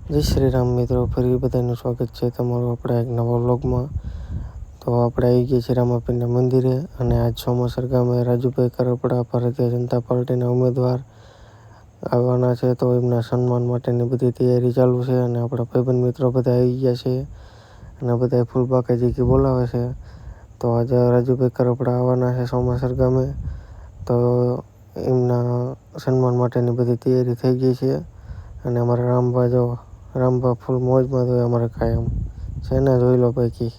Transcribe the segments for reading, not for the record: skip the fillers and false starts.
જય શ્રી રામ મિત્રો, ફરી બધાનું સ્વાગત છે તમારું આપણા એક નવા વ્લોગમાં। તો આપણે આવી ગયા છીએ રામાપીરના મંદિરે અને આજ સોમાસર ગામે રાજુભાઈ કરપડા ભારતીય જનતા પાર્ટીના ઉમેદવાર આવવાના છે, તો એમના સન્માન માટેની બધી તૈયારી ચાલુ છે અને આપણા ભાઈબંધ મિત્રો બધા આવી ગયા છે અને બધા ફૂલબાકાજી બોલાવે છે। તો આજે રાજુભાઈ કરપડા આવવાના છે સોમાસર ગામે, તો એમના સન્માન માટેની બધી તૈયારી થઈ ગઈ છે અને અમારા રામભા ફૂલ મોજમાં તો અમારે કાયમ છે ને, જોઈ લો પૈકી।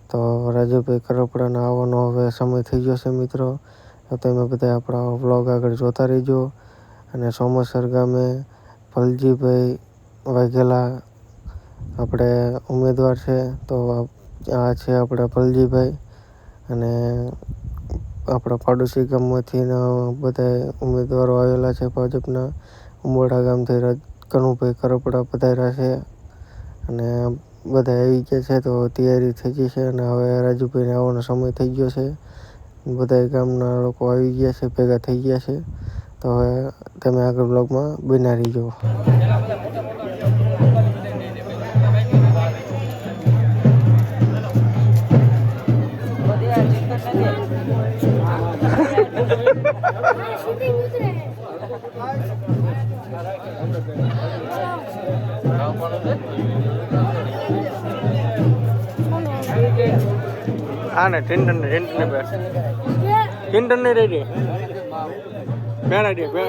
તો રાજુભાઈ કરપડાના આવવાનો હવે સમય થઈ ગયો છે મિત્રો, તો તમે બધા આપણા વ્લોગ આગળ જોતા રહીજો। અને સોમાસર ગામે ભલજીભાઈ વાઘેલા આપણે ઉમેદવાર છે, તો આ છે આપણા ભલજીભાઈ અને આપણા પાડોશી ગામમાંથી બધા ઉમેદવારો આવેલા છે ભાજપના। ઉંબોડા ગામથી કનુભાઈ કરપડા પધાર્યા છે અને બધા આવી ગયા છે, તો તૈયારી થઈ ગઈ છે અને હવે રાજુભાઈને આવવાનો સમય થઈ ગયો છે। બધા ગામના લોકો આવી ગયા છે, ભેગા થઈ ગયા છે, તો હવે તમે આગળ બ્લોગમાં બન્યા રહીજો। આને ટિંડન ને બે ટિંડન ને રેડી બેડા દે બે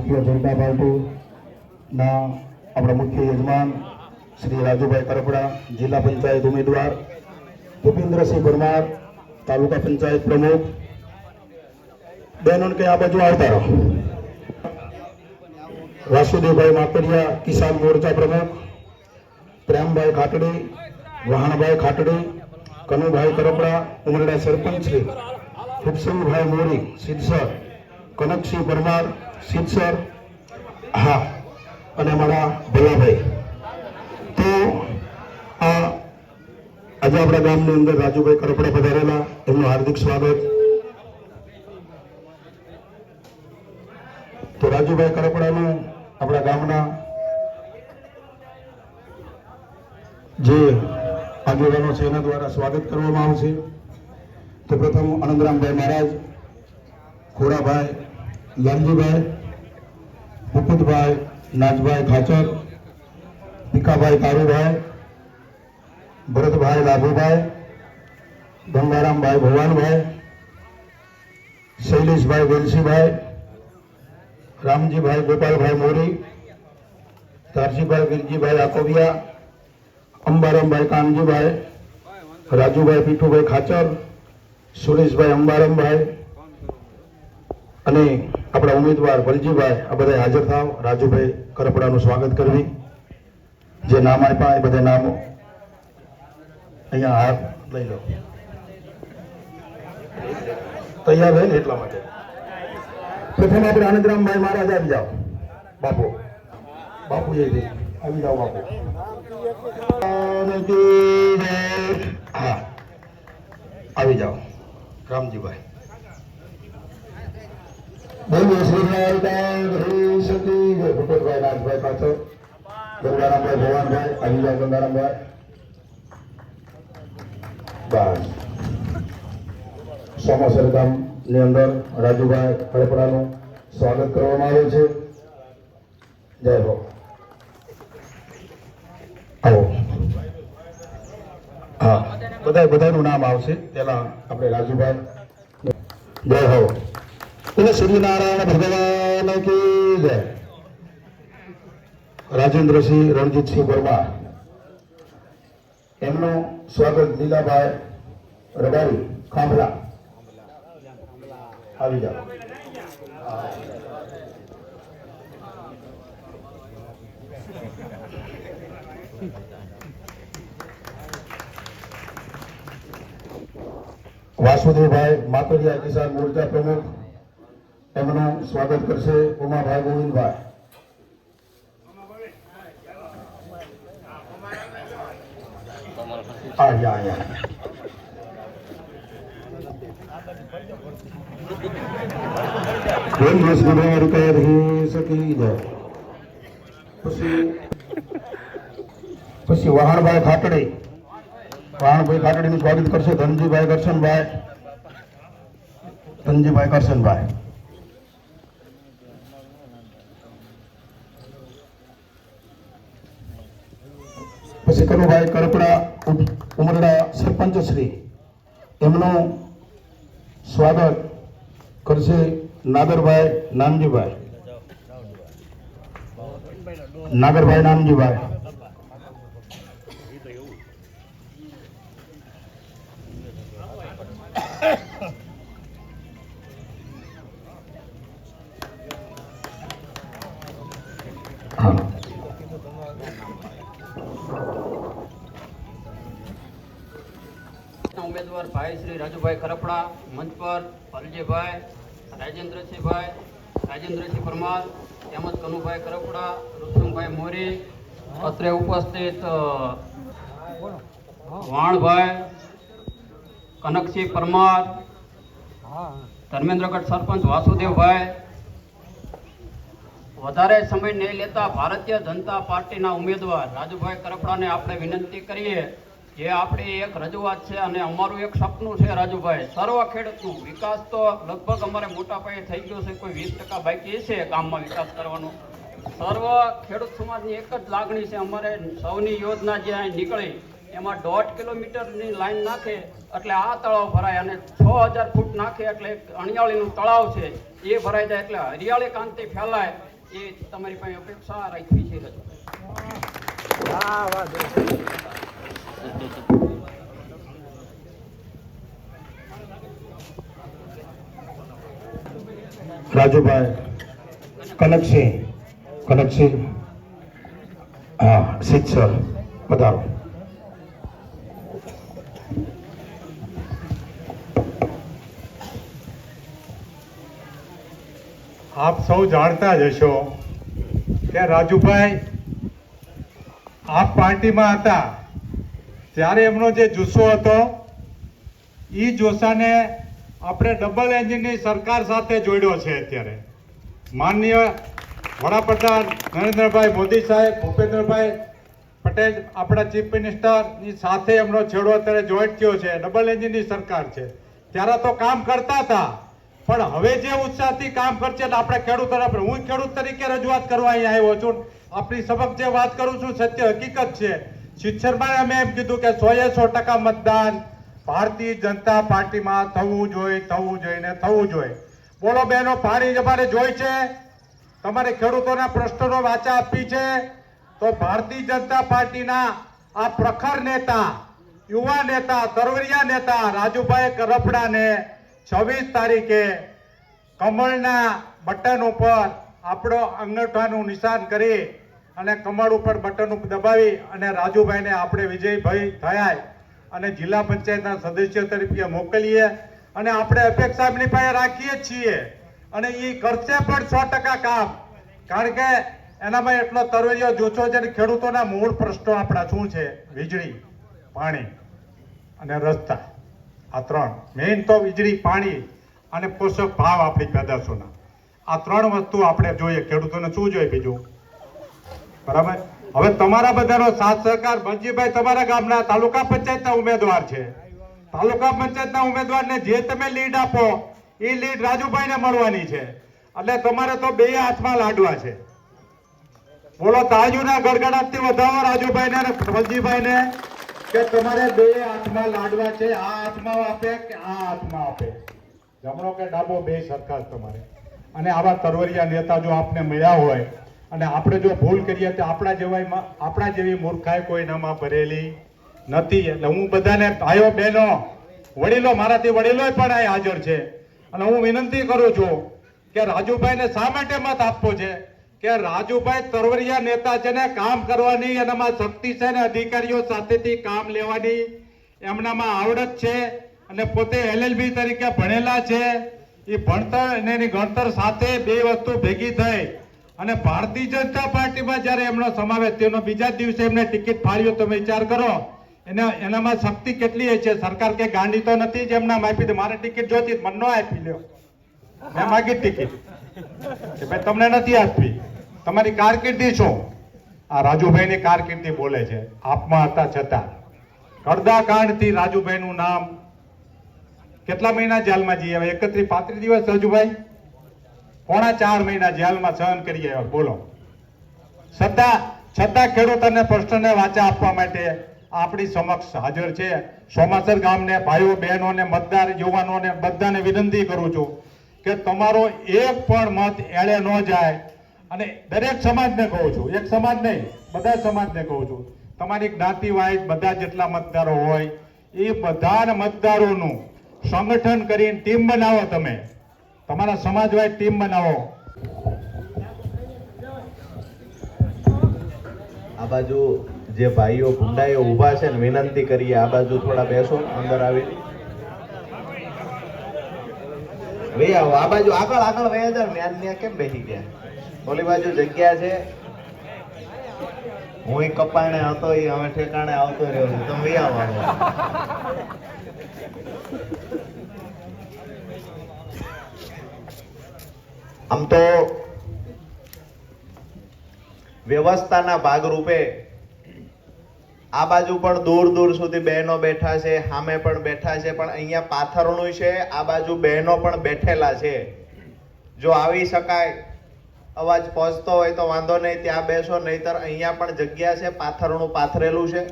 ભારતીય જનતા પાર્ટીના આપણા મુખ્ય યજમાન શ્રી રાજુભાઈ કરપડા, જિલ્લા પંચાયત ઉમેદવાર ભૂપેન્દ્રસિંહ પરમાર, તાલુકા પંચાયત પ્રમુખ, બહેનો કે આ બાજુ આવતા રહો, વાસુદેવભાઈ માકડિયા, કિસાન મોરચા પ્રમુખ, પ્રેમભાઈ ખાટડી, વહાણભાઈ ખાટડી, કનુભાઈ કરપડા, ઉમરડા સરપંચ શ્રી ફુકસિંહભાઈ મોરી સિદ્ધસર, કનકસિંહ પરમાર સિદ્ધસર, હા, અને મારા ભલાભાઈ. તો આજે આપણા ગામની અંદર રાજુભાઈ કરપડા પધારેલા, એમનું હાર્દિક સ્વાગત. તો રાજુભાઈ કરપડાનું આપણા ગામના જે આગેવાનો છે એના દ્વારા સ્વાગત કરવામાં આવશે. તો પ્રથમ આનંદરામભાઈ મહારાજ, ખોડાભાઈ, લાલજીભાઈ, મુકુદભાઈ, નાજભાઈ ખાચર, ભીખાભાઈ કારુભાઈ, ભરતભાઈ લાભુભાઈ, ગંગારામભાઈ ભવાનભાઈ, શૈલેષભાઈ વેલસીભાઈ, રામજીભાઈ ગોપાલભાઈ મોરી, ધારજીભાઈ વીરજીભાઈ આકોબિયા, અંબારામભાઈ કાનજીભાઈ, રાજુભાઈ પીઠુભાઈ ખાચર, સુરેશભાઈ અંબારામભાઈ અને આપણા ઉમેદવાર વલજીભાઈ, આ બધા હાજર થાવ. રાજુભાઈ કરપડાનું સ્વાગત કરવી. જે નામ આપ્યા એ બધા નામો અહીંયા હાથ લઈ લો, તૈયાર રહે ને એટલા માટે. પ્રથમ આપણે આનંદરામભાઈ મહારાજ આવી જાઓ. બાપુ બાપુ એ આવી જાઓ બાપુ. હા, આવી જાઓ રામજીભાઈ. બોલો શ્રી ભૂપતભાઈ નાથભાઈ પાછળ, ગંગારામભાઈ ભવાનભાઈ આવી જાઓ. ગંગારામભાઈ બસ. સોમાસર ગામની અંદર રાજુભાઈ કરપડાનું સ્વાગત કરવામાં આવે છે. જય હો. આવો. હા, બધાનું નામ આવશે. પેલા આપણે રાજુભાઈ. જય હો. એટલે સૂર્યનારાયણ ભગવાન કી જય. રાજેન્દ્રસિંહ રણજીતસિંહ પરમાર, એમનું સ્વાગત લીલાભાઈ રબારી ખાંભલા આવી જાઓ. વાસુદેવભાઈ માકડિયા, કિસાન મોરચા પ્રમુખ, એમનું સ્વાગત કરશે ઉમાભાઈ ગોવિંદભાઈ. પછી વહાણભાઈ ખાટડી, નું સ્વાગત કરશે ધનજીભાઈ કરશનભાઈ. પછી કનુભાઈ કરપડા, ઉમરડા સરપંચ શ્રી, એમનું સ્વાગત કરશે નાગરભાઈ નામજીભાઈ. ઉમેદવાર ભાઈ શ્રી રાજુભાઈ કરપડા, મંચ પર વલજીભાઈ, રાજેન્દ્રસિંહ પરમાર, તેમજ કનુભાઈ કરપડા, રૂપસંગભાઈ મોરી, અત્રે ઉપસ્થિત વાણભાઈ, કનકસિંહ પરમાર, ધર્મેન્દ્રગઢ સરપંચ વાસુદેવભાઈ. વધારે સમય નહીં લેતા ભારતીય જનતા પાર્ટીના ઉમેદવાર રાજુભાઈ કરપડાને આપણે વિનંતી કરીએ. જે આપણી એક રજૂઆત છે અને અમારું એક સપનું છે રાજુભાઈ, સર્વ ખેડૂતનું વિકાસ તો લગભગ અમારે મોટા પાયે થઈ ગયો છે. કોઈ 20% બાકી છે ગામમાં વિકાસ કરવાનો. સર્વ ખેડૂત સમાજની એક જ લાગણી છે, અમારે સૌની યોજના જે અહીં નીકળી એમાં 1.5 કિલોમીટરની લાઈન નાખે એટલે આ તળાવ ભરાય અને 6000 ફૂટ નાખે એટલે અણિયાળીનું તળાવ છે એ ભરાઈ જાય એટલે હરિયાળી કાંતિ ફેલાય એ તમારી પાસે અપેક્ષા રાખવી છે રાજુભાઈ કનકસિંહ હા સિદ્ધ સર પધારો. આપ સૌ જાણતા જ હશો કે રાજુભાઈ આપ પાર્ટીમાં હતા ત્યારે એમનો જે જુસ્સો હતો એ જોશાને આપણે ડબલ એન્જિનની સરકાર સાથે જોડ્યો છે. અત્યારે માનનીય વડાપ્રધાન નરેન્દ્રભાઈ મોદી સાહેબ, ભૂપેન્દ્રભાઈ પટેલ આપણા ચીફ મિનિસ્ટરની સાથે એમનો છેડો અત્યારે જોઈન્ટ થયો છે. ડબલ એન્જિનની સરકાર છે. ત્યારે તો કામ કરતા હતા, પણ હવે જે ઉત્સાહથી કામ કરશે એટલે આપણે ખેડૂતોને, હું ખેડૂત તરીકે રજૂઆત કરવા અહીંયા આવ્યો છું. આપણી સમક્ષ જે વાત કરું છું સત્ય હકીકત છે. શિક્ષણમાં અમે એમ કીધું કે 100% મતદાન ભારતીય જનતા પાર્ટીમાં થવું જોઈએ. બોલો બહેનો, પાણી અમારે જોઈ છે, તમારે ખેડૂતોના પ્રશ્નોનો વાચા આપી છે, તો ભારતીય જનતા પાર્ટીના આ પ્રખર નેતા, યુવા નેતા, તરવરિયા નેતા રાજુભાઈ કરપડાને 26 તારીખે કમળના બટન ઉપર આપણો અંગૂઠાનું નિશાન કરી અને કમળ ઉપર બટન દબાવી અને રાજુભાઈને આપણે વિજયભાઈ થયા અને જિલ્લા પંચાયતના સદસ્ય તરીકે મોકલીએ અને આપણે અપેક્ષા એમની પાસે રાખીએ જ છીએ અને એ કરશે પણ 100% કામ. કારણ કે એનામાં એટલો તરવરિયો જુસ્સો છે. ખેડૂતોના મૂળ પ્રશ્નો આપણા શું છે? વીજળી, પાણી અને રસ્તા. આ ત્રણ મેઇન તો વીજળી, પાણી અને પોષક ભાવ આપણી પેદાશોના. આ ત્રણ વસ્તુ આપણે જોઈએ. ખેડૂતોને શું જોઈએ બીજું? બરાબર. હવે તમારા બધાનો સાથ સહકાર, ભંજીભાઈ તમારા ગામના તાલુકા પંચાયતના ઉમેદવાર છે. તાલુકા પંચાયતના ઉમેદવારને જે તમે લીડ આપો એ લીડ રાજુભાઈને મળવાની છે. એટલે તમારે તો બે હાથમાં લાડવા છે. બોલો તાજુના ગડગડાટથી વધાવો રાજુભાઈને અને ભંજીભાઈને કે તમારે બે હાથમાં લાડવા છે. આ હાથમાં આપે કે આ હાથમાં આપે, જમણો કે ડાબો, બે સરકાર તમારે. અને આવા તરવરિયા નેતા જો આપને મળ્યા હોય અને આપણે જો ભૂલ કરીએ તો આપણા જેવી મૂર્ખાઈ કોઈનામાં ભરેલી નથી. એટલે હું બધાને ભાઈઓ બહેનો વડીલો, મારાથી વડીલો પણ અહીં હાજર છે અને હું વિનંતી કરું છું કે રાજુભાઈને શા માટે મત આપવો છે કે રાજુભાઈ તરવરિયા નેતા છે ને, કામ કરવાની એનામાં શક્તિ છે ને, અધિકારીઓ સાથેથી કામ લેવાની એમનામાં આવડત છે અને પોતે LLB તરીકે ભણેલા છે. એ ભણતર અને એની ગણતર સાથે બે વસ્તુ ભેગી થઈ અને ભારતીય જનતા પાર્ટીમાં જ્યારે એમનો સમાવેશ થયો, બીજા દિવસે એમને ટિકિટ ફાળ્યો. તમે વિચાર કરો એનામાં શક્તિ કેટલી છે. સરકાર કે ગાંડી તો નથી જ એમના આપી દે. મારે ટિકિટ જોતી, મને ન આપી લ્યો, મેં માગી ટિકિટ કે ભાઈ તમને નથી આપવી. તમારી કારકિર્દી શું? આ રાજુભાઈની કારકિર્દી બોલે છે. આપમાં હતા છતાં કડદાકાંડથી રાજુભાઈનું નામ કેટલા મહિના જેલમાં જઈ આવ્યા? 31-35 દિવસ રાજુભાઈ, 4.5 મહિના જેલમાં સહન કરી આવ્યા. બોલો. છતાં ખેડૂતોને પ્રશ્નને વાચા આપવા માટે આપણી સમક્ષ હાજર છે. સોમાસર ગામને ભાઈઓ બહેનોને, મતદાર યુવાનોને બધાને વિનંતી કરું છું કે તમારો એક પણ મત એળે ન જાય. અને દરેક સમાજને કહું છું, એક સમાજ નહીં, બધા સમાજને કહું છું, તમારી જ્ઞાતિ વાઇઝ બધા જેટલા મતદારો હોય એ બધા મતદારોનું સંગઠન કરીને ટીમ બનાવો. તમે તમારા સમાજ વાઇઝ ટીમ બનાવો. આ બાજુ જે ભાઈઓ ગુંડાઈઓ ઊભા છે ને, વિનંતી કરીએ આ બાજુ થોડા બેસો, અંદર આવી વે આવો. આ બાજુ આગળ વહી જાવ. ન્યા કેમ બેસી ગયા? ઓલી બાજુ જગ્યા છે. હું કપાણે હતો, એ હવે ઠેકાણે આવતો રહ્યો છું. તમે વે આવો. આમ તો વ્યવસ્થાના ભાગરૂપે આ બાજુ પણ દૂર દૂર સુધી બહેનો બેઠા છે, સામે પણ બેઠા છે, પણ અહીંયા પાથરણું છે. આ બાજુ બહેનો પણ બેઠેલા છે. જો આવી શકાય, અવાજ પહોંચતો હોય તો વાંધો નહીં, ત્યાં બેસો, નહીતર અહીંયા પણ જગ્યા છે, પાથરણું પાથરેલું છે.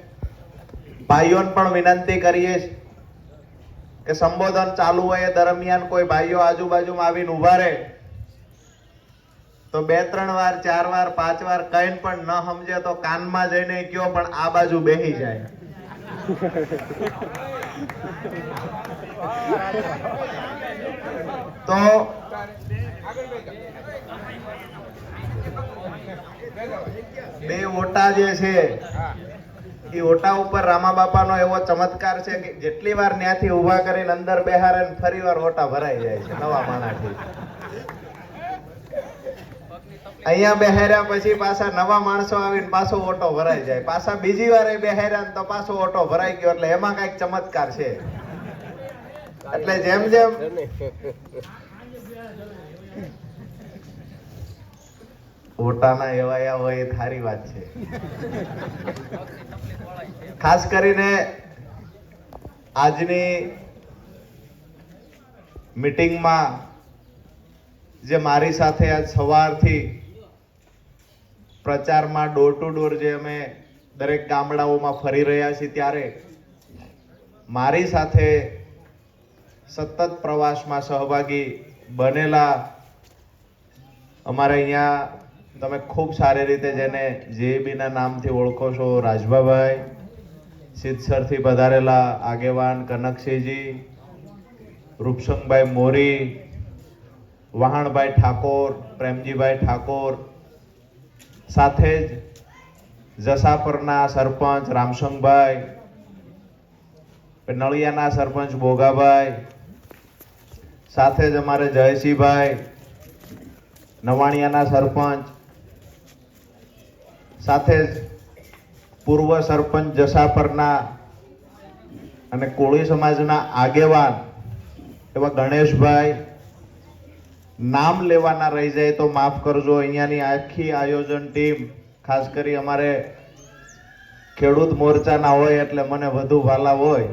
ભાઈઓને પણ વિનંતી કરીએ કે સંબોધન ચાલુ હોય એ દરમિયાન કોઈ ભાઈઓ આજુબાજુમાં આવીને ઉભા રહે તો 2-3 વાર 4 વાર 5 વાર કઈ પણ ન સમજે તો કાનમાં જઈને કયો, પણ આ બાજુ બેહી જાય. તો બે ઓટા જે છે એ ઓટા ઉપર રામા બાપાનો એવો ચમત્કાર છે કે જેટલી વાર ત્યાંથી ઊભા કરીને અંદર બેહારે ને ફરી વાર ઓટા ભરાઈ જાય છે નવા માણાથી. અહીંયા બેહાર્યા પછી પાછા નવા માણસો આવીને પાછો ઓટો ભરાઈ જાય, પાછા બીજી વાર બેહાર્યા તો પાછો ઓટો ભરાઈ ગયો. એટલે એમાં કઈક ચમત્કાર છે. એટલે જેમ જેમ ઓટાના એવાયા હોય એ સારી વાત છે. ખાસ કરીને આજની મીટિંગમાં જે મારી સાથે આજ સવારથી પ્રચારમાં ડોર ટુ ડોર જે અમે દરેક ગામડાઓમાં ફરી રહ્યા છીએ, ત્યારે મારી સાથે સતત પ્રવાસમાં સહભાગી બનેલા અમારે અહીંયા તમે ખૂબ સારી રીતે જેને જેબીના નામથી ઓળખો છો, રાજભાભાઈ, સિદ્ધસરથી પધારેલા આગેવાન કનકસિંહજી, રૂપસંગભાઈ મોરી, વહાણભાઈ ઠાકોર, પ્રેમજીભાઈ ઠાકોર, સાથે જ જસાપરના સરપંચ રામસંગભાઈ, નળિયાના સરપંચ બોગાભાઈ, સાથે જ અમારે જયસિંહભાઈ, નવાણિયાના સરપંચ, સાથે જ પૂર્વ સરપંચ જસાપરના અને કોળી સમાજના આગેવાન એવા ગણેશભાઈ, નામ લેવાના રહી જાય તો માફ કરજો. અહીંયાની આખી આયોજન ટીમ, ખાસ કરી અમારે ખેડૂત મોરચાના હોય એટલે મને વધુ વાલા હોય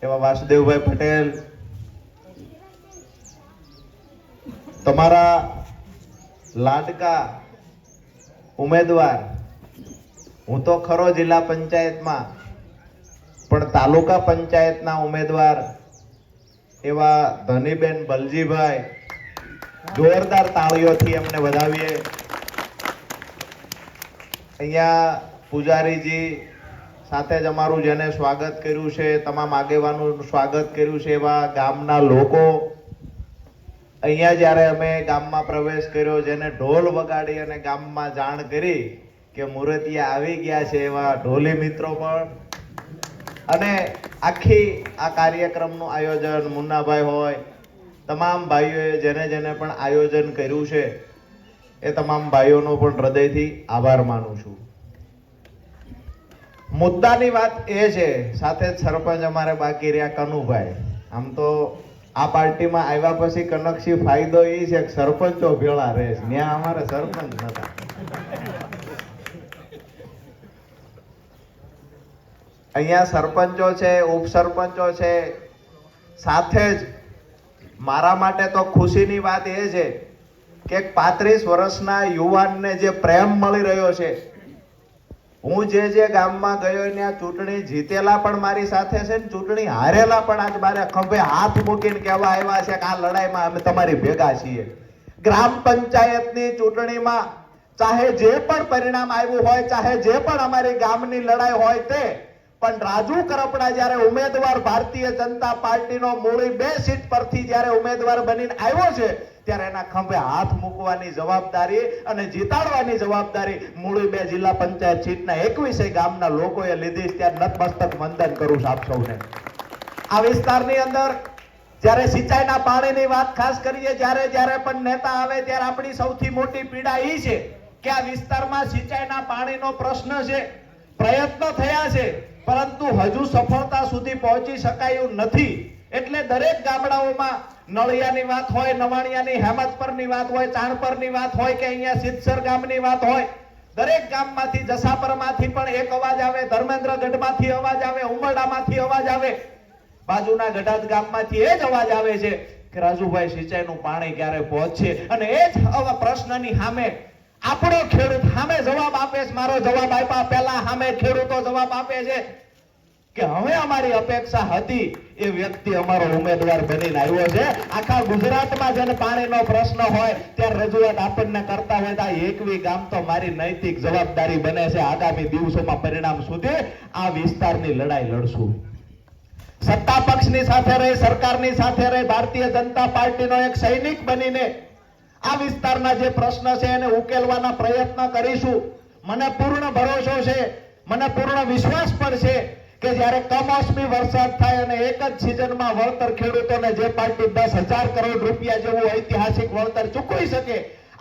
એવા વાસુદેવભાઈ પટેલ, તમારા લાડકા ઉમેદવાર, હું તો ખરો જિલ્લા પંચાયતમાં, પણ તાલુકા પંચાયતના ઉમેદવાર એવા ધનીબેન બલજીભાઈ, જોરદાર તાળીઓથી એમને વધાવીએ. અહીંયા પૂજારીજી, સાથે જ અમારું જેને સ્વાગત કર્યું છે, તમામ આગેવાનોનું સ્વાગત કર્યું છે એવા ગામના લોકો. અહીંયા જ્યારે અમે ગામમાં પ્રવેશ કર્યો, જેને ઢોલ વગાડી અને ગામમાં જાણ કરી કે મુરતિયા આવી ગયા છે, એવા ઢોલી મિત્રો પણ. અને આખી આ કાર્યક્રમનું આયોજન મુન્નાભાઈ હોય, તમામ ભાઈઓએ જેને જેને પણ આયોજન કર્યું છે એ તમામ ભાઈઓનો પણ હૃદયથી આભાર માનું છું. મુદ્દાની વાત એ છે, સાથે જ સરપંચ અમારે બાકી રહ્યા કનુભાઈ. આમ તો આ પાર્ટીમાં આવ્યા પછી કનકસિંહ ફાયદો એ છે કે સરપંચો ભેળા રહે છે, ત્યાં અમારે સરપંચ નતા. અહીંયા સરપંચો છે, ઉપસરપંચો છે. સાથે જ મારા માટે તો ખુશીની વાત એ છે કે 35 વર્ષના યુવાનને જે પ્રેમ મળી રહ્યો છે. હું જે ગામમાં ગયો ત્યાં ચૂંટણી જીતેલા પણ મારી સાથે છે ને ચૂંટણી હારેલા પણ આજ મારે ખંભે હાથ મૂકીને કહેવા આવ્યા છે કે આ લડાઈમાં અમે તમારી ભેગા છીએ. ગ્રામ પંચાયતની ચૂંટણીમાં ચાહે જે પણ પરિણામ આવ્યું હોય, ચાહે જે પણ અમારી ગામની લડાઈ હોય તે, પણ રાજુ કરપડા જ્યારે ઉમેદવાર ભારતીય જનતા પાર્ટીનો મૂળી 2 સીટ પરથી જ્યારે ઉમેદવાર બનીને આવ્યો છે, ત્યારે એના ખંભે હાથ મૂકવાની જવાબદારી અને જીતાડવાની જવાબદારી મૂળી 2 જિલ્લા પંચાયત સીટના 21 ગામના લોકોએ લીધી. ત્યારે નતમસ્તક વંદન કરું છું આપ સૌને. આ વિસ્તારની અંદર જ્યારે સિંચાઈના પાણીની વાત ખાસ કરીએ, જ્યારે પણ નેતા આવે ત્યારે આપણી સૌથી મોટી પીડા એ છે કે આ વિસ્તારમાં સિંચાઈના પાણીનો પ્રશ્ન છે. પ્રયત્નો થયા છે, પરંતુ હજુ સફળતા સુધી પહોંચી શકાયું નથી. એટલે દરેક ગામડાઓમાં નળિયાની વાત હોય, નવાણિયાની હેમતપરની વાત હોય, ચાણપરની વાત હોય કે અહીંયા સિદ્ધસર ગામની વાત હોય, દરેક ગામમાંથી, જસાપરમાંથી પણ એક અવાજ આવે, ધર્મેન્દ્રગઢમાંથી અવાજ આવે, ઉમરડામાંથી અવાજ આવે, બાજુના ગઢાદ ગામમાંથી એ જ અવાજ આવે છે કે રાજુભાઈ સિંચાઈનું પાણી ક્યારે પહોંચશે. અને એ જ પ્રશ્નની સામે આપણો ખેડૂત સામે જવાબ આપે છે. મારો જવાબ આપ્યા પહેલા સામે ખેડૂતો જવાબ આપે છે કે હવે અમારી અપેક્ષા હતી એ વ્યક્તિ અમારો ઉમેદવાર બનીને આવ્યો છે. આખા ગુજરાતમાં જેને પાણીનો પ્રશ્ન હોય ત્યારે રજૂઆત આપણને કરતા હોય તો આ એકવી ગામ તો મારી નૈતિક જવાબદારી બને છે. આગામી દિવસોમાં પરિણામ સુધી આ વિસ્તારની લડાઈ લડશું. સત્તા પક્ષની સાથે રહી, સરકારની સાથે રહી, ભારતીય જનતા પાર્ટીનો એક સૈનિક બનીને આ વિસ્તારના જે પ્રશ્ન છે એને ઉકેલવાના પ્રયત્ન કરીશું. મને પૂર્ણ ભરોસો છે, મને પૂર્ણ વિશ્વાસ પણ છે કે જ્યારે કમોસમી વરસાદ થાય અને એક જ સિઝનમાં વળતર ખેડૂતોને જે પાર્ટી 10,000 કરોડ રૂપિયા જેવું ઐતિહાસિક વળતર ચૂકવી શકે,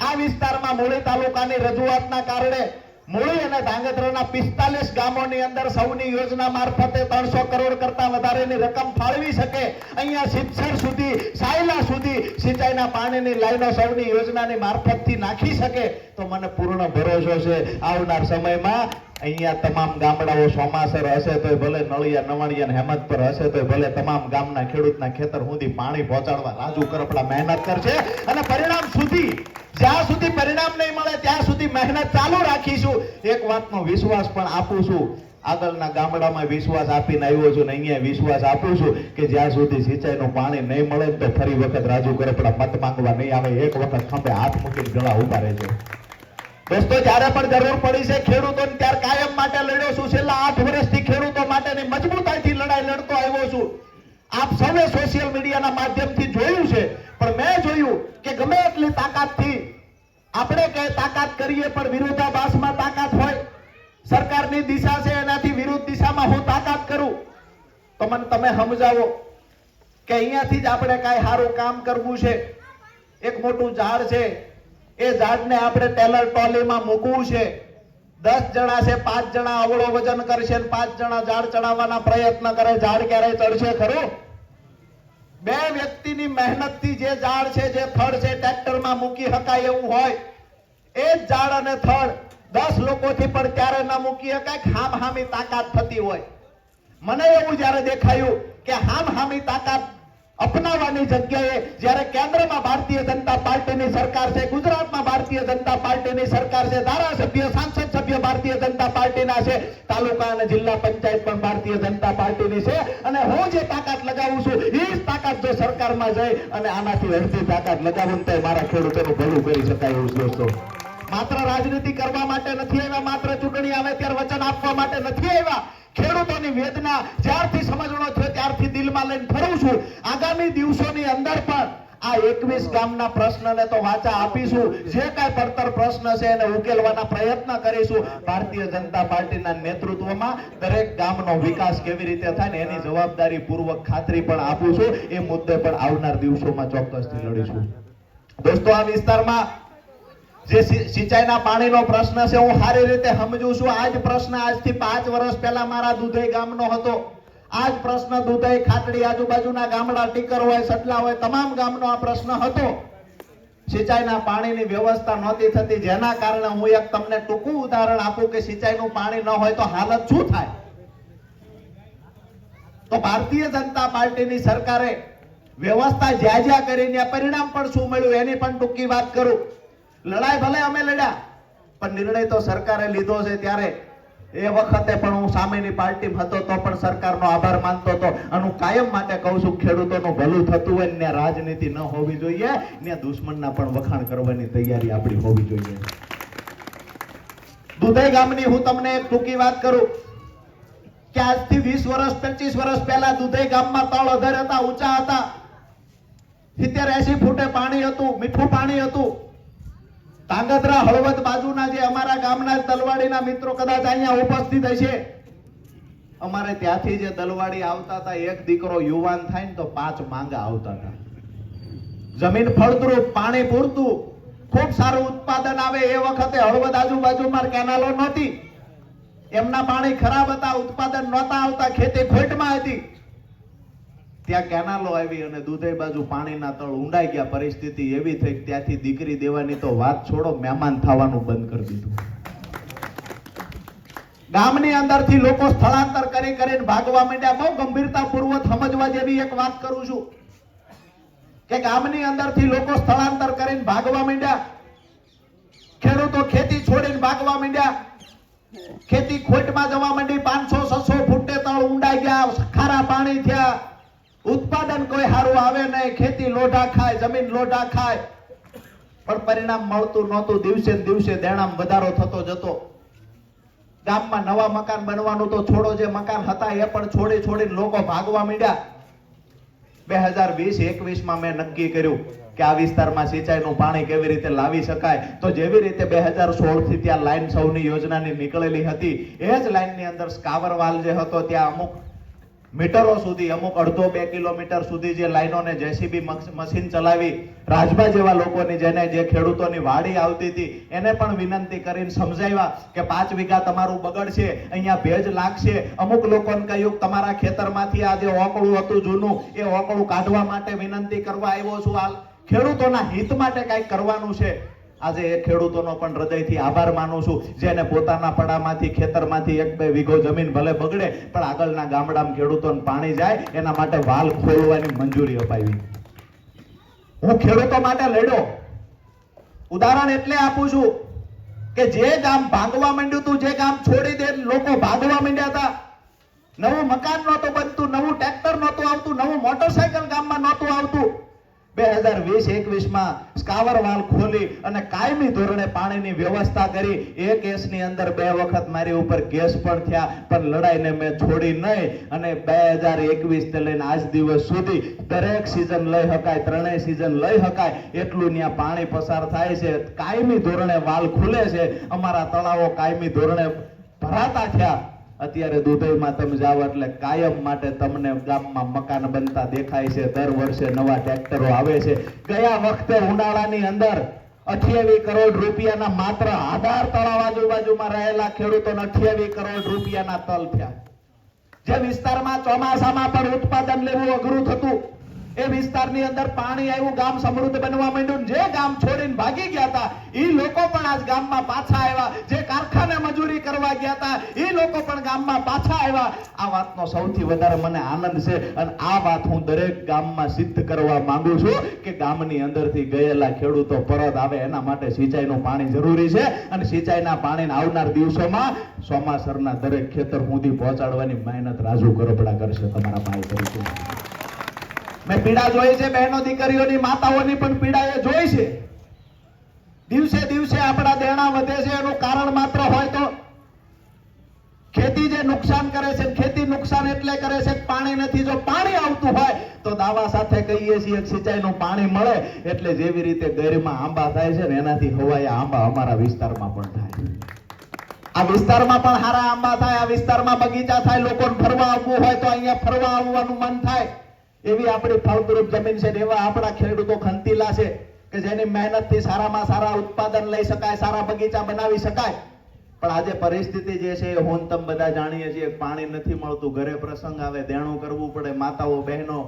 આ વિસ્તારમાં મૂળી તાલુકાની રજૂઆતના કારણે મૂળી અને ધાંગધ્રાના 45 ગામોની અંદર સૌની યોજના મારફતે 300 કરોડ કરતા વધારેની રકમ ફાળવી શકે, અહીંયા સિદ્ધસર સુધી, સાયલા સુધી સિંચાઈના પાણીની લાઈનો સૌની યોજનાની મારફતથી નાખી શકે, તો મને પૂર્ણ ભરોસો છે આવનાર સમયમાં અહીંયા તમામ ગામડાઓ સોમાસર હશે તોય ભલે, નળિયા, નવાણિયા, હેમતપર હશે તોય ભલે, તમામ ગામના ખેડૂતના ખેતર સુધી પાણી પહોંચાડવા રાજુ કરપડા મહેનત કરશે. અને પરિણામ સુધી, જ્યાં સુધી પરિણામ નહીં મળે ત્યાં સુધી મહેનત ચાલુ રાખીશું. એક વાતનો વિશ્વાસ પણ આપું છું, આગળના ગામડામાં વિશ્વાસ આપીને આવ્યો છું ને અહીંયા વિશ્વાસ આપું છું કે જ્યાં સુધી સિંચાઈનું પાણી નહીં મળે તો ફરી વખત રાજુ કરપડા મત માંગવા નહીં આવે. એક વખત ખંભે હાથ મૂકીને ગળા ઉભા રહેજો. દોસ્તો, જ્યારે પણ જરૂર પડી છે ખેડૂતોને ત્યારે કાયમ માટે લડ્યો છું. છેલ્લા 8 વર્ષથી ખેડૂતો માટેની મજબૂતાઈથી લડાઈ લડતો આવ્યો છું. આપ સૌએ સોશિયલ મીડિયાના માધ્યમથી જોયું છે, પણ મેં જોયું કે ગમે એટલી તાકાતથી આપણે કઈ તાકાત કરીએ પણ વિરોધાભાસમાં તાકાત હોય. સરકારની દિશા છે એનાથી વિરુદ્ધ દિશામાં હું તાકાત કરું તો મને તમે સમજાવો કે અહીંયાથી જ આપણે કાંઈ સારું કામ કરવું છે. એક મોટું ઝાડ છે, એ ઝાડને આપણે ટેલર ટ્રોલીમાં મૂકવું છે. 10 જણા છે, 5 જણા અવળો વજન કરશે, 5 જણા ઝાડ ચડાવવાના પ્રયત્ન કરે, ઝાડ ક્યારે ચડશે ખરું? 2 વ્યક્તિની મહેનતથી જે ઝાડ છે, જે થડ છે, ટ્રેક્ટરમાં મૂકી શકાય એવું હોય, એ જ ઝાડ અને થડ 10 લોકોથી પણ ત્યારે ન મૂકી શકાય. હામહામી તાકાત થતી હોય. મને એવું જ્યારે દેખાયું કે હામહામી તાકાત અપનાવવાની જગ્યાએ જ્યારે કેન્દ્રમાં ભારતીય જનતા પાર્ટીની સરકાર છે, ગુજરાતમાં ભારતીય જનતા પાર્ટીની સરકાર છે, ધારાસભ્ય, સાંસદ સભ્ય ભારતીય જનતા પાર્ટીના છે, તાલુકા અને જિલ્લા પંચાયત પણ ભારતીય જનતા પાર્ટીની છે, અને હું જે તાકાત લગાવું છું એ જ તાકાત જો સરકારમાં જાય અને આનાથી અડધી તાકાત લગાવું તો મારા ખેડૂતોનું ભલું કરી શકાય એવું છે. દોસ્તો, માત્ર રાજનીતિ કરવા માટે નથી આવ્યા, માત્ર ચૂંટણી આવે ત્યારે વચન આપવા માટે નથી આવ્યા. ખેડૂતોની વેદના જ્યારથી સમજણો થયો ત્યારથી દિલમાં લઈને ફરું છું. આગામી દિવસોની અંદર પણ આ 21 ગામના પ્રશ્નને તો વાચા આપીશું. જે કાંઈ પડતર પ્રશ્ન છે એને ઉકેલવાના પ્રયત્ન કરીશું. ભારતીય જનતા પાર્ટીના નેતૃત્વમાં દરેક ગામનો વિકાસ કેવી રીતે થાય ને એની જવાબદારી પૂર્વક ખાતરી પણ આપું છું. એ મુદ્દે પણ આવનાર દિવસોમાં ચોક્કસથી લડીશું. દોસ્તો, આ વિસ્તારમાં જે સિંચાઈના પાણીનો પ્રશ્ન છે હું સારી રીતે સમજુ છું. આ જ પ્રશ્ન આજથી 5 વર્ષ પહેલા મારા દુધઈ ગામનો હતો. આ જ પ્રશ્ન દુધઈ, ખાટડી, આજુબાજુના ગામડા, ટીકર હોય, સટલા હોય, તમામ ગામનો આ પ્રશ્ન હતો. સિંચાઈના પાણીની વ્યવસ્થા નહોતી થતી, જેના કારણે હું એક તમને ટૂંકું ઉદાહરણ આપું કે સિંચાઈનું પાણી ન હોય તો હાલત શું થાય. તો ભારતીય જનતા પાર્ટીની સરકારે વ્યવસ્થા જ્યાં જ્યાં કરીને પરિણામ પણ શું મળ્યું એની પણ ટૂંકી વાત કરું. લડાઈ ભલે અમે લડ્યા, પણ નિર્ણય તો સરકારે લીધો છે. ત્યારે એ વખતે પણ હું સામેની પાર્ટીમાં હતો તો પણ સરકારનો આભાર માનતો હતો. અને હું કાયમ માટે કહું છું, ખેડૂતોનું ભલું થતું હોય ને રાજનીતિ ન હોવી જોઈએ, ને દુશ્મનના પણ વખાણ કરવાની તૈયારી આપણી હોવી જોઈએ. દુધઈ ગામની હું તમને એક ટૂંકી વાત કરું કે આજથી 20 વર્ષ 25 વર્ષ પહેલા દુધઈ ગામમાં તળ અધર હતા, ઊંચા હતા. 70-80 ફૂટે પાણી હતું, મીઠું પાણી હતું. ધાંગધ્રા, હળવદ બાજુના જે અમારા ગામના દલવાડીના મિત્રો કદાચ અહીંયા ઉપસ્થિત હશે, અમારે ત્યાંથી જે દલવાડી આવતા હતા, એક દીકરો યુવાન થાય ને તો 5 માંગા આવતા હતા. જમીન ફળદ્રુપ, પાણી પૂરતું, ખૂબ સારું ઉત્પાદન આવે. એ વખતે હળવદ આજુબાજુમાં કેનાલો નહોતી, એમના પાણી ખરાબ હતા, ઉત્પાદન નહોતા આવતા, ખેતી ખોટમાં હતી. ત્યાં કેનાલો આવી અને દુધઈ બાજુ પાણીના તળ ઊંડાઈ ગયા. પરિસ્થિતિ એવી થઈ કે ત્યાંથી દીકરી દેવાની તો વાત છોડો, મહેમાન થવાનું બંધ કરી દીધું. ગામની અંદરથી લોકો સ્થળાંતર કરીને ભાગવા માંડ્યા. બહુ ગંભીરતાપૂર્વક સમજવા જેવી એક વાત કરું છું કે ગામની અંદરથી લોકો સ્થળાંતર કરીને ભાગવા માંડ્યા. ખેડૂતો ખેતી છોડીને ભાગવા માંડ્યા. ખેતી ખોટમાં જવા માંડી. 500-600 ફૂટે તળ ઊંડા ગયા, ખારા પાણી થયા, ઉત્પાદન કોઈ સારું આવે નહીં, ખેતી લોઢા ખાય, જમીન લોઢા ખાય, પણ પરિણામ મળતું નહોતું. દિવસે ને દિવસે દેણામ વધારો થતો જતો. ગામમાં નવા મકાન બનવાનું તો છોડો, જે મકાન હતા એ પણ છોડીને લોકો ભાગવા માંડ્યા. 2020-21માં મેં નક્કી કર્યું કે આ વિસ્તારમાં સિંચાઈનું પાણી કેવી રીતે લાવી શકાય. તો જેવી રીતે 2016 થી ત્યાં લાઈન સૌની યોજનાની નીકળેલી હતી, એ જ લાઈનની અંદર સ્કાવરવાલ જે હતો ત્યાં અમુક મીટરો સુધી, અમુક 1.5-2 કિલોમીટર સુધી જે લાઈનોને જેસીબી મશીન ચલાવી રાજભા જેવા લોકોની, જે ખેડૂતોની વાડી આવતી હતી, એને પણ વિનંતી કરીને સમજાવ્યા કે 5 વીઘા તમારું બગડશે, અહીંયા ભેજ લાગશે. અમુક લોકોને કહ્યું તમારા ખેતરમાંથી આ જે ઓકળું હતું જૂનું, એ ઓકળું કાઢવા માટે વિનંતી કરવા આવ્યો છું. આ ખેડૂતોના હિત માટે કંઈક કરવાનું છે. આજે એ ખેડૂતોનો પણ હૃદયથી આભાર માનું છું, જેને પોતાના પડામાંથી, ખેતરમાંથી 1-2 વીઘો જમીન ભલે બગડે, પણ આગળના ગામડામાં ખેડૂતોને પાણી જાય એના માટે વાલ ખોલવાની મંજૂરી અપાવી. હું ખેડૂતો માટે લડ્યો. ઉદાહરણ એટલે આપું છું કે જે ગામ ભાંગવા માંડ્યું હતું, જે ગામ છોડી દે લોકો ભાગવા માંડ્યા હતા, નવું મકાન નહોતું બનતું, નવું ટ્રેક્ટર નહોતું આવતું, નવું મોટરસાયકલ ગામમાં નહોતું આવતું, 2020-21માં સ્કાવરવાલ ખોલી અને કાયમી ધોરણે પાણીની વ્યવસ્થા કરી. એ કેસની અંદર 2 વખત મારી ઉપર કેસ પણ થયા, પણ લડાઈને મેં છોડી નહીં. અને 2021 થી લઈને આજ દિવસ સુધી દરેક સિઝન લઈ શકાય, 3 સિઝન લઈ શકાય એટલું ત્યાં પાણી પસાર થાય છે. કાયમી ધોરણે વાલ ખુલે છે. અમારા તળાવો કાયમી ધોરણે ભરાતા થયા. અત્યારે દુધઈમાં તમે જાઓ એટલે કાયમ માટે તમને ગામમાં મકાન બનતા દેખાય છે. દર વર્ષે નવા ટ્રેક્ટરો આવે છે. ગયા વખતે ઉનાળાની અંદર 28 કરોડ રૂપિયાના માત્ર આધાર તળાવ આજુબાજુમાં રહેલા ખેડૂતોને 28 કરોડ રૂપિયાના તલ થયા. જે વિસ્તારમાં ચોમાસામાં પણ ઉત્પાદન લેવું અઘરું થતું, એ વિસ્તારની અંદર પાણી આવ્યું, ગામ સમૃદ્ધ બનવા માંડ્યું. જે ગામ છોડીને ભાગી ગયા હતા એ લોકો પણ આજ ગામમાં પાછા આવ્યા. જે કારખાને મજૂરી કરવા ગયા હતા એ લોકો પણ ગામમાં પાછા આવ્યા. આ વાતનો સૌથી વધારે મને આનંદ છે. અને આ વાત હું દરેક ગામમાં સિદ્ધ કરવા માંગુ છું કે ગામની અંદરથી ગયેલા ખેડૂતો પરત આવે, એના માટે સિંચાઈનું પાણી જરૂરી છે. અને સિંચાઈના પાણીને આવનાર દિવસોમાં સોમાસરના દરેક ખેતર સુધી પહોંચાડવાની મહેનત રાજુ કરપડા કરશે તમારા ભાઈ તરીકે. મેં પીડા જોઈ છે, બહેનો દીકરીઓની, માતાઓની પણ પીડા એ જોઈ છે. દિવસે દિવસે આપણા દેણા વધે છે. એનું કારણ માત્ર હોય તો ખેતી જે નુકસાન કરે છે. ખેતી નુકસાન એટલે કરે છે પાણી નથી. જો પાણી આવતું હોય તો દાવા સાથે કહીએ છીએ સિંચાઈનું પાણી મળે એટલે જેવી રીતે ગેરમાં આંબા થાય છે ને, એનાથી હવાયા આંબા અમારા વિસ્તારમાં પણ થાય. આ વિસ્તારમાં પણ સારા આંબા થાય, આ વિસ્તારમાં બગીચા થાય, લોકોને ફરવા આવવું હોય તો અહીંયા ફરવા આવવાનું મન થાય. એવી આપણી ફળદ્રુપ જમીન છે. એવા આપણા ખેડૂતો ખંતીલા છે કે જેની મહેનતથી સારામાં સારા ઉત્પાદન લઈ શકાય, સારા બગીચા બનાવી શકાય. પણ આજે પરિસ્થિતિ જે છે એ હું તમે બધા જાણીએ છીએ. પાણી નથી મળતું, ઘરે પ્રસંગ આવે, દેણું કરવું પડે. માતાઓ બહેનો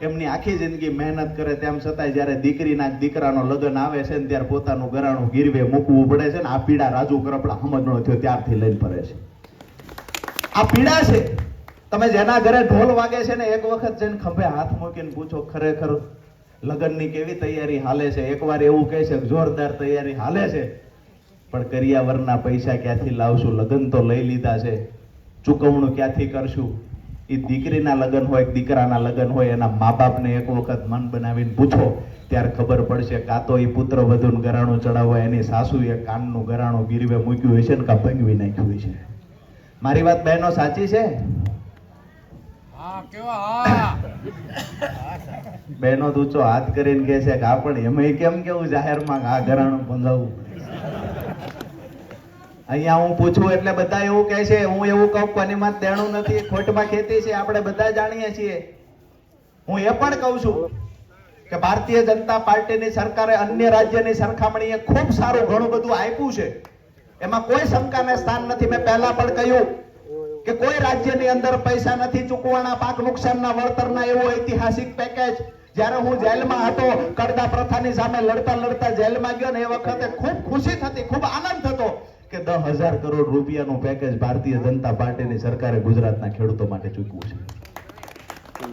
એમની આખી જિંદગી મહેનત કરે, તેમ છતાંય જ્યારે દીકરીના દીકરાનો લગ્ન આવે છે ને ત્યારે પોતાનું ઘરાણું ગીરવે મૂકવું પડે છે. ને આ પીડા રાજુ કરપડા સમજણો થયો ત્યારથી લઈને ફરે છે. આ પીડા છે. તમે જેના ઘરે ઢોલ વાગે છે ને, એક વખત જઈને ખંભે હાથ મૂકીને પૂછો ખરેખર લગ્નની કેવી તૈયારી હાલે છે. એકવાર એવું કહે છે જોરદાર તૈયારી હાલે છે, પણ કરિયાવરના પૈસા ક્યાંથી લાવશું? લગ્ન તો લઈ લીધા છે, ચૂકવણું ક્યાંથી કરશું? એ દીકરીના લગ્ન હોય, દીકરાના લગ્ન હોય, એના મા બાપને એક વખત મન બનાવીને પૂછો ત્યારે ખબર પડશે. કાં તો એ પુત્ર વધુનું ઘરાણું ચડાવવા એની સાસુએ કાનનું ઘરાણું ગીરવે મૂક્યું હોય છે ને કાં ભંગવી નાખ્યું હોય છે. મારી વાત બહેનો સાચી છે? બહેનો ઊંચો હાથ કરીને કહે છે કે આ પણ એમાં કેમ કેવું જાહેરમાં આ ઘરાણું બંધાવવું? અહીંયા હું પૂછું એટલે બધા એવું કહે છે. હું એવું કહું કોની માં દેણું નથી, ખોટમાં ખેતી છે, આપણે બધા જાણીએ છીએ. હું એ પણ કહું છું કે ભારતીય જનતા પાર્ટીની સરકારે અન્ય રાજ્યની સરખામણીએ ખૂબ સારું ઘણું બધું આપ્યું છે. એમાં કોઈ શંકાને સ્થાન નથી. મેં પહેલા પણ કહ્યું કે કોઈ રાજ્યની અંદર પૈસા નથી ચૂકવાના પાક નુકસાનના વળતરના. એવો ઐતિહાસિક પેકેજ જ્યારે હું જેલમાં હતો, કડદા પ્રથાની સામે લડતા જેલમાં ગયો ને, એ વખતે ખૂબ ખુશી થતી, ખૂબ આનંદ થતો કે 10,000 કરોડ રૂપિયાનું પેકેજ ભારતીય જનતા પાર્ટીની સરકારે ગુજરાતના ખેડૂતો માટે ચૂકવ્યું છે.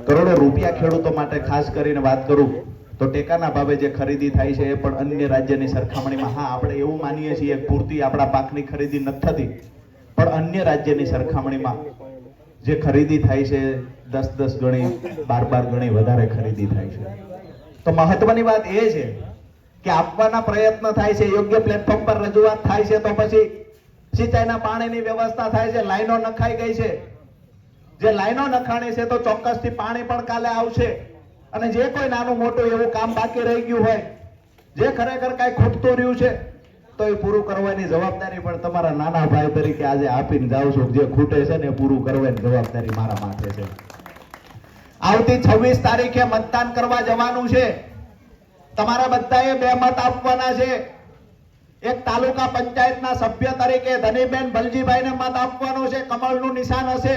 કરોડો રૂપિયા ખેડૂતો માટે ખાસ કરીને વાત કરું તો ટેકાના ભાવે જે ખરીદી થાય છે એ પણ અન્ય રાજ્યની સરખામણીમાં, હા આપણે એવું માનીએ છીએ પૂરતી આપણા પાકની ખરીદી નથી થતી, પણ અન્ય રાજ્યની સરખામણીમાં જે ખરીદી થાય છે 10 ગણી 12 ગણી વધારે ખરીદી થાય છે. તો મહત્વની વાત એ છે કે આપવાના પ્રયત્ન થાય છે, યોગ્ય પ્લેટફોર્મ પર રજૂઆત થાય છે, તો પછી સિંચાઈના પાણીની વ્યવસ્થા થાય છે. લાઈનો નખાઈ ગઈ છે, જે લાઈનો નખાણી છે તો ચોક્કસથી પાણી પણ કાલે આવશે. અને જે કોઈ નાનું મોટું એવું કામ બાકી રહી ગયું હોય, જે ખરેખર કાંઈ ખૂટતું રહ્યું છે, તો એ પૂરું કરવાની જવાબદારી પણ તમારા નાના ભાઈ તરીકે આજે આપીને જાઉં છું. જે ખૂટે છે ને એ પૂરું કરવાની જવાબદારી મારા માથે છે. આવતી 26 તારીખે મતદાન કરવા જવાનું છે. તમારા બધાએ 2 મત આપવાના છે. એક તાલુકા પંચાયતના સભ્ય તરીકે ધનીબેન બલજીભાઈને મત આપવાનો છે, કમળનું નિશાન હશે.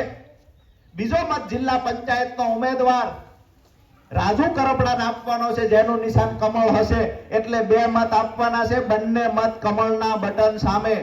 બીજો મત જિલ્લા પંચાયતનો ઉમેદવાર રાજુ કરપડાને આપવાનો છે, જેનું નિશાન કમળ હશે. એટલે 2 મત આપવાના છે. બંને મત કમળના બટન સામે